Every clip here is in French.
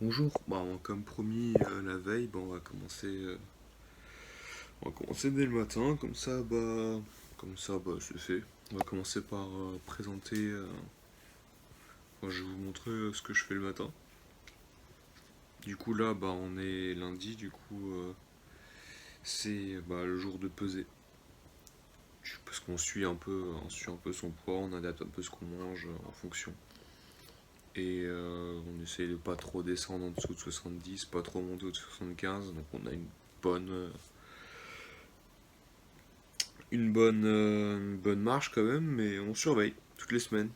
Bonjour, comme promis la veille, on va commencer dès le matin, comme ça c'est fait. On va commencer par présenter, je vais vous montrer ce que je fais le matin. Du coup là on est lundi, c'est le jour de peser. Parce qu'on suit un peu son poids, on adapte un peu ce qu'on mange en fonction. Et on essaye de pas trop descendre en dessous de 70, pas trop monter au-dessus de 75, donc on a bonne, euh, une bonne marche quand même, mais on surveille toutes les semaines.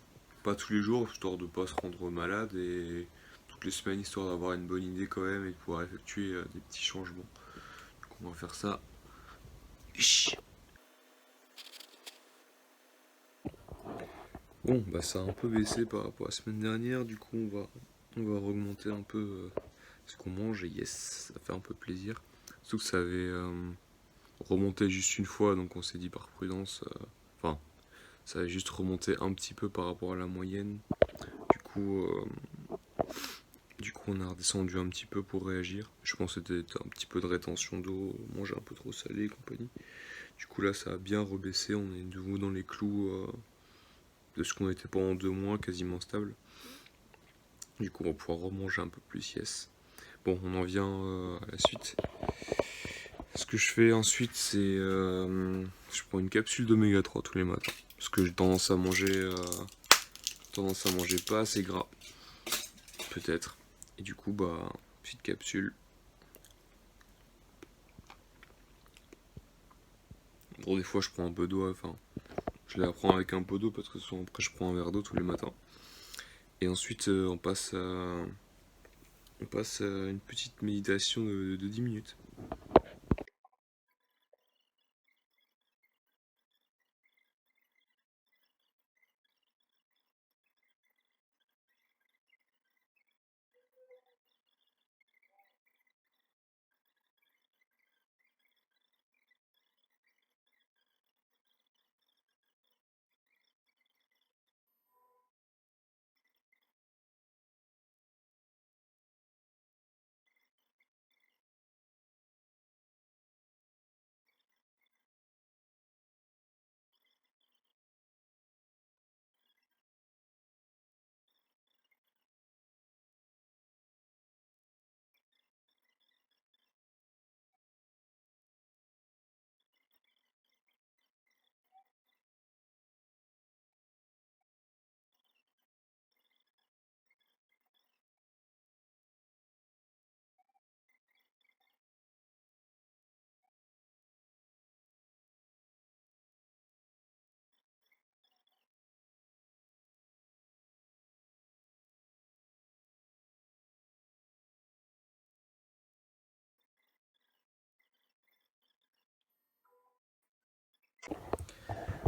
Pas tous les jours, histoire de pas se rendre malade, et toutes les semaines, histoire d'avoir une bonne idée quand même et de pouvoir effectuer des petits changements. Donc on va faire ça. Bon, ça a un peu baissé par rapport à la semaine dernière, du coup on va augmenter un peu ce qu'on mange, et yes, ça fait un peu plaisir. Surtout que ça avait remonté juste une fois, donc on s'est dit par prudence, enfin, ça avait juste remonté un petit peu par rapport à la moyenne. Du coup, euh, Du coup, on a redescendu un petit peu pour réagir. Je pense que c'était un petit peu de rétention d'eau, manger un peu trop salé et compagnie. Du coup, là, ça a bien rebaissé. On est de nouveau dans les clous de ce qu'on était pendant 2 mois, quasiment stable. Du coup, on va pouvoir remanger un peu plus, yes. Bon, on en vient à la suite. Ce que je fais ensuite, c'est je prends une capsule d'oméga 3 tous les matins. Parce que j'ai tendance à manger pas assez gras, peut-être. Et du coup, petite capsule. Bon, des fois, je prends un peu d'eau, enfin, je la prends avec un pot d'eau parce que souvent après je prends un verre d'eau tous les matins. Et ensuite on passe à une petite méditation de 10 minutes.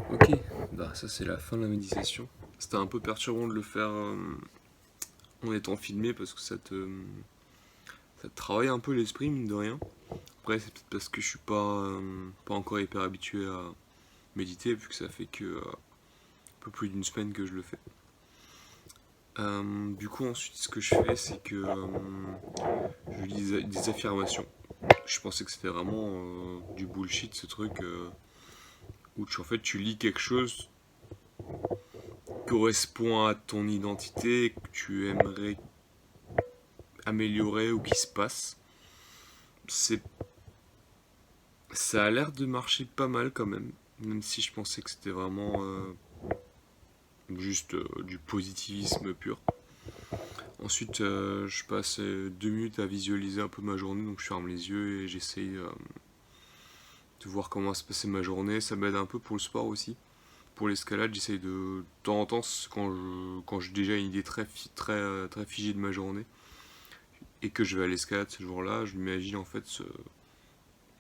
Ok, ça c'est la fin de la méditation. C'était un peu perturbant de le faire en étant filmé parce que ça te travaille un peu l'esprit, mine de rien. Après, c'est peut-être parce que je suis pas encore hyper habitué à méditer, vu que ça fait que un peu plus d'une semaine que je le fais. Du coup, ensuite, ce que je fais, c'est que je lis des affirmations. Je pensais que c'était vraiment du bullshit, ce truc où en fait tu lis quelque chose qui correspond à ton identité, que tu aimerais améliorer ou qui se passe. C'est, Ça a l'air de marcher pas mal quand même si je pensais que c'était vraiment juste du positivisme pur. Ensuite, je passe 2 minutes à visualiser un peu ma journée, donc je ferme les yeux et j'essaye de voir comment va se passer ma journée. Ça m'aide un peu pour le sport aussi. Pour l'escalade, j'essaye de temps en temps, quand j'ai déjà une idée très figée de ma journée et que je vais à l'escalade ce jour-là, je m'imagine en fait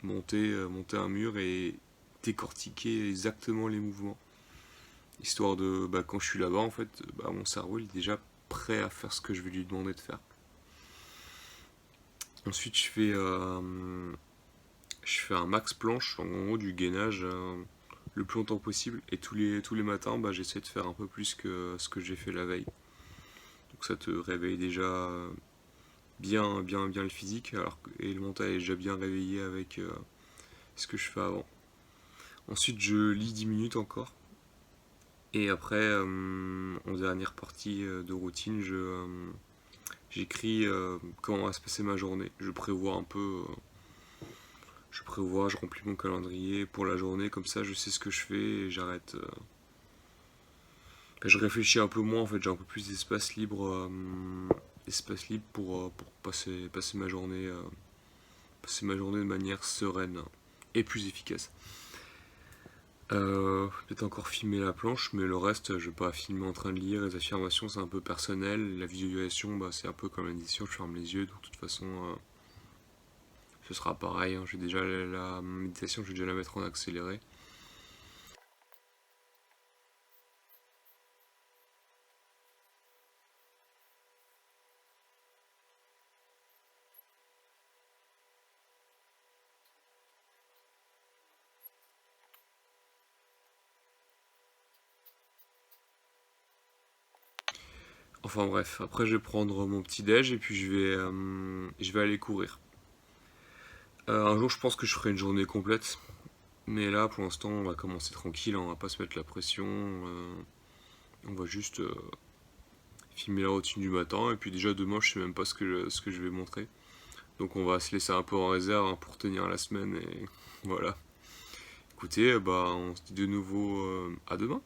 monter un mur et décortiquer exactement les mouvements. Histoire de, quand je suis là-bas, en fait, mon cerveau il est déjà prêt à faire ce que je vais lui demander de faire. Ensuite, je fais un max planche, en gros du gainage le plus longtemps possible. Et tous les matins, j'essaie de faire un peu plus que ce que j'ai fait la veille. Donc ça te réveille déjà bien le physique, et le mental est déjà bien réveillé avec ce que je fais avant. Ensuite, je lis 10 minutes encore. Et après, en dernière partie de routine, j'écris comment va se passer ma journée. Je prévois un peu, je remplis mon calendrier pour la journée, comme ça je sais ce que je fais et j'arrête. Je réfléchis un peu moins en fait, j'ai un peu plus d'espace libre pour passer ma journée de manière sereine et plus efficace. Peut-être encore filmer la planche, mais le reste, je vais pas filmer en train de lire. Les affirmations, c'est un peu personnel. La visualisation, bah, c'est un peu comme l'édition, je ferme les yeux. Donc, de toute façon, ce sera pareil. Hein. J'ai déjà la méditation, je vais déjà la mettre en accéléré. Enfin bref, après, je vais prendre mon petit déj et puis je vais aller courir. Un jour, je pense que je ferai une journée complète. Mais là, pour l'instant, on va commencer tranquille. Hein. On va pas se mettre la pression. On va juste filmer la routine du matin. Et puis déjà, demain, je sais même pas ce que je vais montrer. Donc on va se laisser un peu en réserve hein, pour tenir la semaine et voilà. Écoutez, bah on se dit de nouveau à demain.